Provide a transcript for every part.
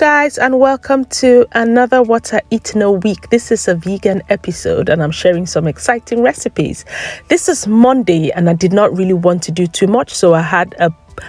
guys, and welcome to another What I Eat in a Week. This is a vegan episode and I'm sharing some exciting recipes. This is Monday and I did not really want to do too much, so I had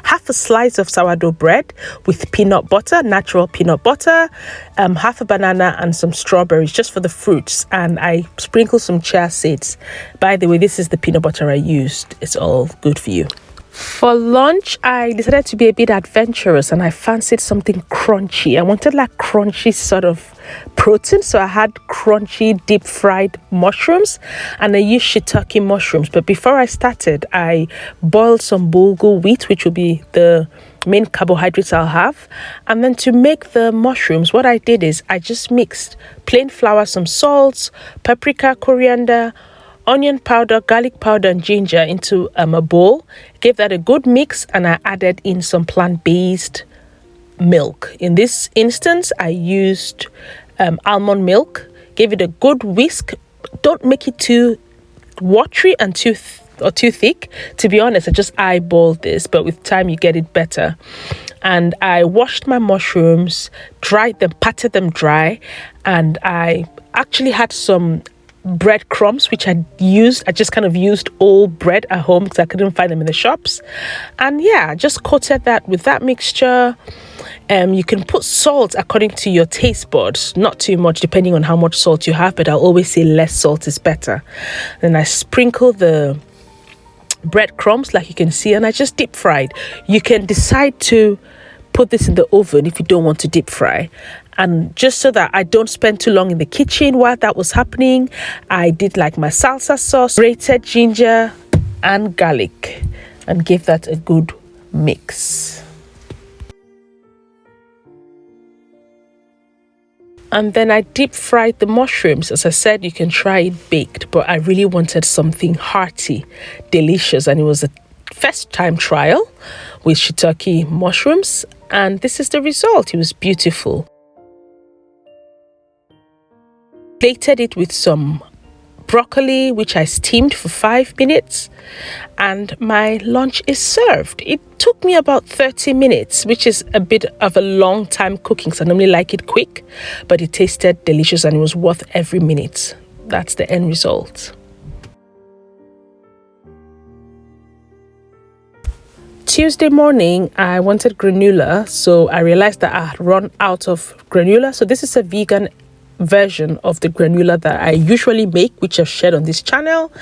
half a slice of sourdough bread with peanut butter, natural peanut butter, half a banana and some strawberries just for the fruits, and I sprinkled some chia seeds. By the way, this is the peanut butter I used. It's all good for you. For lunch, I decided to be a bit adventurous and I fancied something crunchy. I wanted like crunchy sort of protein, so I had crunchy deep fried mushrooms and I used shiitake mushrooms. But before I started, I boiled some bulgur wheat, which will be the main carbohydrates I'll have. And then to make the mushrooms, what I did is I just mixed plain flour, some salt, paprika, coriander, onion powder, garlic powder and ginger into a bowl. Gave that a good mix and I added in some plant-based milk. In this instance, I used almond milk. Gave it a good whisk. Don't make it too watery and too thick. To be honest, I just eyeballed this, but with time you get it better. And I washed my mushrooms, dried them, patted them dry, and I actually had some breadcrumbs which I just kind of used old bread at home because I couldn't find them in the shops. And yeah, I just coated that with that mixture. You can put salt according to your taste buds, not too much depending on how much salt you have, but I'll always say less salt is better. Then I sprinkle the breadcrumbs like you can see and I just deep fried. You can decide to put this in the oven if you don't want to deep fry. And just so that I don't spend too long in the kitchen while that was happening, I did like my salsa sauce, grated ginger and garlic, and gave that a good mix. And then I deep fried the mushrooms. As I said, you can try it baked, but I really wanted something hearty, delicious, and it was a first time trial with shiitake mushrooms, and this is the result. It was beautiful. Plated it with some broccoli, which I steamed for 5 minutes, and my lunch is served. It took me about 30 minutes, which is a bit of a long time cooking, so I normally like it quick, but it tasted delicious and it was worth every minute. That's the end result. Tuesday morning, I wanted granola, so I realized that I had run out of granola. So this is a vegan version of the granola that I usually make, which I've shared on this channel.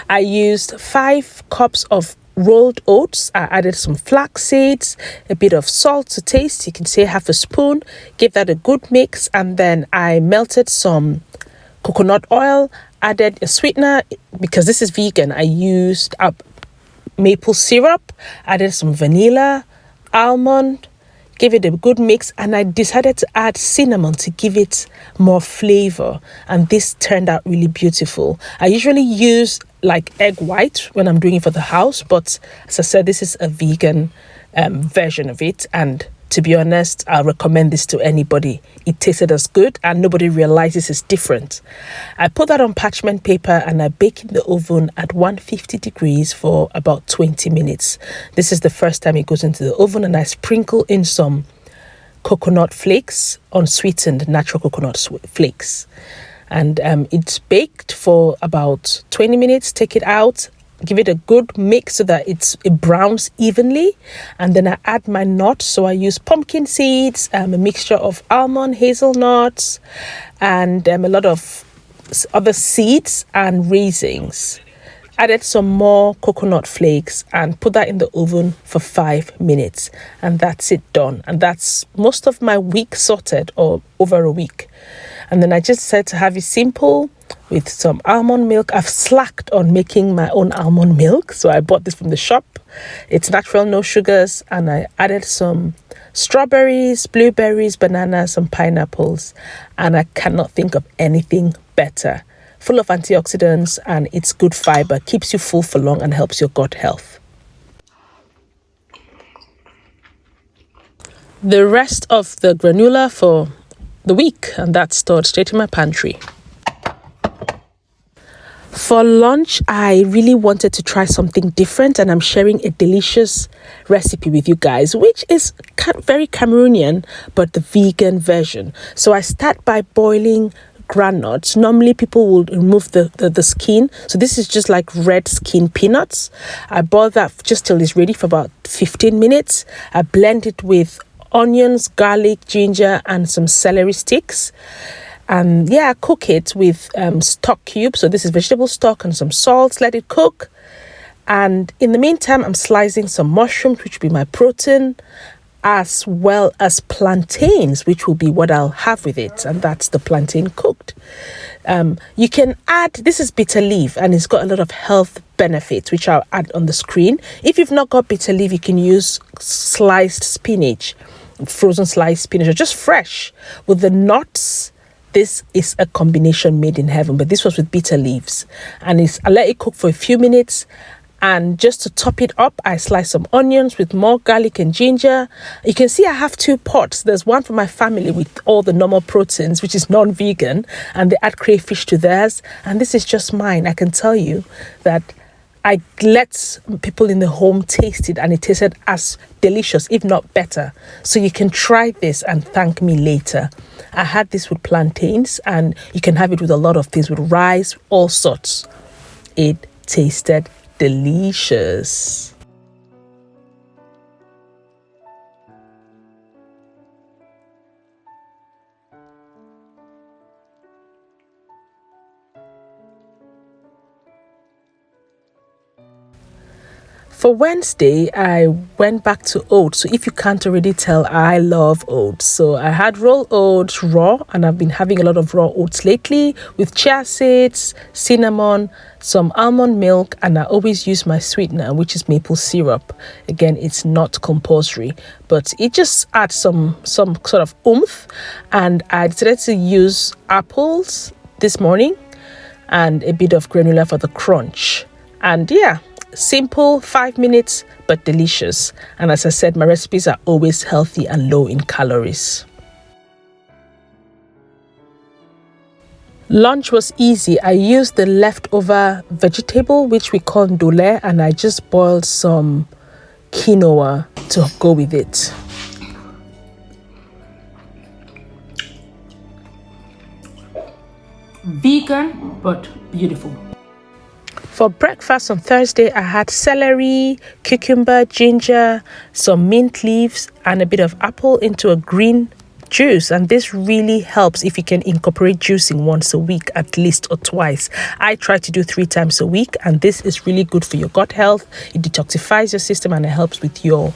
I used 5 cups of rolled oats. I added some flax seeds, a bit of salt to taste. You can say half a spoon. Give that a good mix, and then I melted some coconut oil, added a sweetener. Because this is vegan, I used up maple syrup, added some vanilla, almond, gave it a good mix, and I decided to add cinnamon to give it more flavor, and this turned out really beautiful. I usually use like egg white when I'm doing it for the house, but as I said, this is a vegan version of it, and to be honest, I'll recommend this to anybody. It tasted as good and nobody realizes it's different. I put that on parchment paper and I bake in the oven at 150 degrees for about 20 minutes. This is the first time it goes into the oven, and I sprinkle in some coconut flakes, unsweetened natural coconut flakes. And it's baked for about 20 minutes. Take it out. Give it a good mix so that it browns evenly, and then I add my nuts. So I use pumpkin seeds, a mixture of almond, hazelnuts, and a lot of other seeds and raisins. Added some more coconut flakes and put that in the oven for 5 minutes, and that's it done. And that's most of my week sorted, or over a week. And then I just decided to have it simple with some almond milk. I've slacked on making my own almond milk, so I bought this from the shop. It's natural, no sugars, and I added some strawberries, blueberries, bananas, some pineapples, and I cannot think of anything better. Full of antioxidants, and it's good fiber, keeps you full for long and helps your gut health. The rest of the granola for the week, and that's stored straight in my pantry. For lunch, I really wanted to try something different, and I'm sharing a delicious recipe with you guys, which is very Cameroonian, but the vegan version. So I start by boiling granules. Normally people will remove the skin, so this is just like red skin peanuts. I boil that just till it's ready for about 15 minutes. I blend it with onions, garlic, ginger, and some celery sticks. And I cook it with stock cubes. So this is vegetable stock and some salt. Let it cook. And in the meantime, I'm slicing some mushrooms, which will be my protein, as well as plantains, which will be what I'll have with it. And that's the plantain cooked. You can add, this is bitter leaf, and it's got a lot of health benefits, which I'll add on the screen. If you've not got bitter leaf, you can use sliced spinach, frozen sliced spinach, or just fresh with the nuts. This is a combination made in heaven, but this was with bitter leaves. And I let it cook for a few minutes. And just to top it up, I slice some onions with more garlic and ginger. You can see I have 2 pots. There's one for my family with all the normal proteins, which is non-vegan, and they add crayfish to theirs. And this is just mine. I can tell you that I let people in the home taste it, and it tasted as delicious, if not better. So you can try this and thank me later. I had this with plantains, and you can have it with a lot of things, with rice, all sorts. It tasted delicious. For Wednesday, I went back to oats. So if you can't already tell, I love oats. So I had raw oats raw, and I've been having a lot of raw oats lately with chia seeds, cinnamon, some almond milk, and I always use my sweetener, which is maple syrup. Again, it's not compulsory, but it just adds some sort of oomph. And I decided to use apples this morning and a bit of granola for the crunch. And simple, 5 minutes, but delicious. And as I said, my recipes are always healthy and low in calories. Lunch was easy. I used the leftover vegetable, which we call lualih, and I just boiled some quinoa to go with it. Vegan, but beautiful. For breakfast on Thursday, I had celery, cucumber, ginger, some mint leaves, and a bit of apple into a green juice. And this really helps if you can incorporate juicing once a week, at least, or twice. I try to do 3 times a week, and this is really good for your gut health. It detoxifies your system, and it helps with your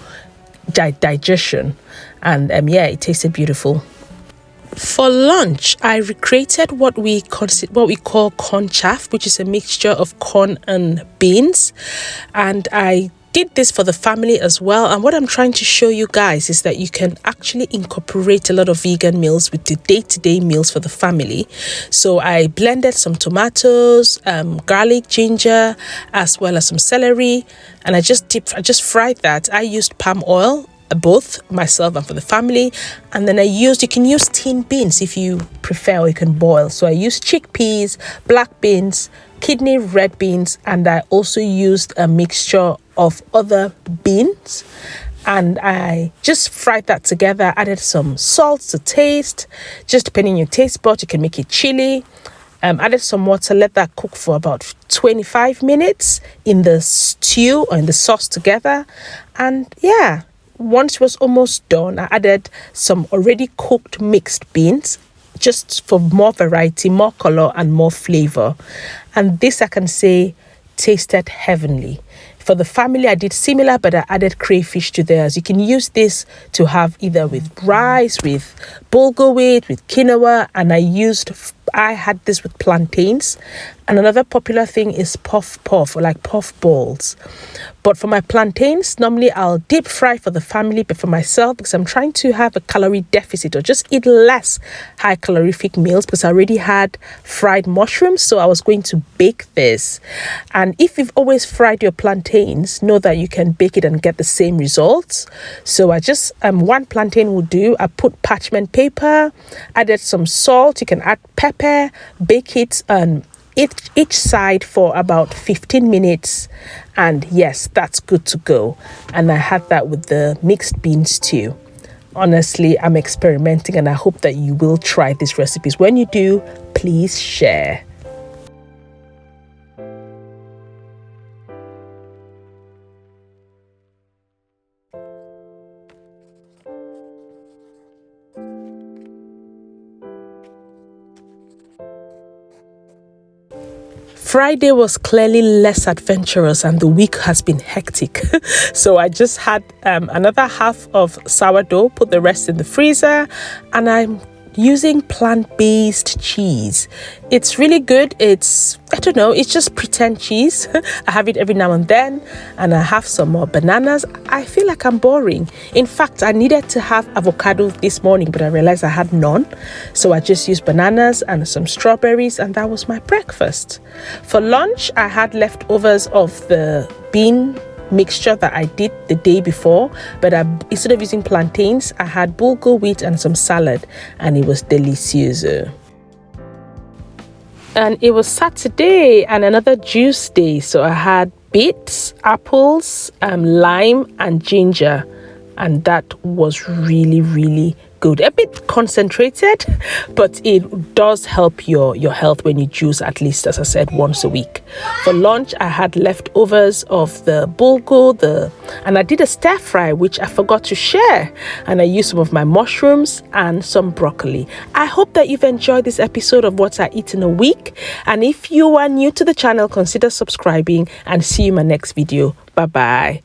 digestion. And it tasted beautiful. For lunch, I recreated what we call corn chaff, which is a mixture of corn and beans. And I did this for the family as well. And what I'm trying to show you guys is that you can actually incorporate a lot of vegan meals with the day-to-day meals for the family. So I blended some tomatoes, garlic, ginger, as well as some celery. And I just fried that. I used palm oil, both myself and for the family. And then you can use tin beans if you prefer, or you can boil. So I used chickpeas, black beans, kidney red beans, and I also used a mixture of other beans, and I just fried that together. Added some salt to taste, just depending on your taste bud. You can make it chili. Added some water, let that cook for about 25 minutes in the stew or in the sauce together. And once it was almost done, I added some already cooked mixed beans, just for more variety, more color, and more flavor. And this, I can say, tasted heavenly. For the family, I did similar, but I added crayfish to theirs. You can use this to have either with rice, with bulgur wheat, with quinoa, and I had this with plantains. And another popular thing is puff, or like puff balls. But for my plantains, normally I'll deep fry for the family, but for myself, because I'm trying to have a calorie deficit or just eat less high calorific meals, because I already had fried mushrooms, so I was going to bake this. And if you've always fried your plantains, know that you can bake it and get the same results. So I just, one plantain will do. I put parchment paper, added some salt, you can add pepper, bake it, and each side for about 15 minutes, and yes, that's good to go. And I had that with the mixed beans too. Honestly, I'm experimenting, and I hope that you will try these recipes. When you do, please share. Friday was clearly less adventurous and the week has been hectic. So I just had another half of sourdough, put the rest in the freezer, and I'm using plant-based cheese. It's really good. It's just pretend cheese. I have it every now and then, and I have some more bananas. I feel like I'm boring. In fact, I needed to have avocado this morning, but I realized I had none. So I just used bananas and some strawberries, and that was my breakfast. For lunch, I had leftovers of the bean mixture that I did the day before, but instead of using plantains, I had bulgur wheat and some salad, and it was delicioso. And it was Saturday and another juice day, so I had beets, apples, lime and ginger, and that was really, really good. A bit concentrated, but it does help your health when you juice, at least, as I said, once a week. For lunch, I had leftovers of the bulgur, and I did a stir fry, which I forgot to share, and I used some of my mushrooms and some broccoli. I hope that you've enjoyed this episode of What I Eat in a Week, and if you are new to the channel, consider subscribing, and see you in my next video. Bye.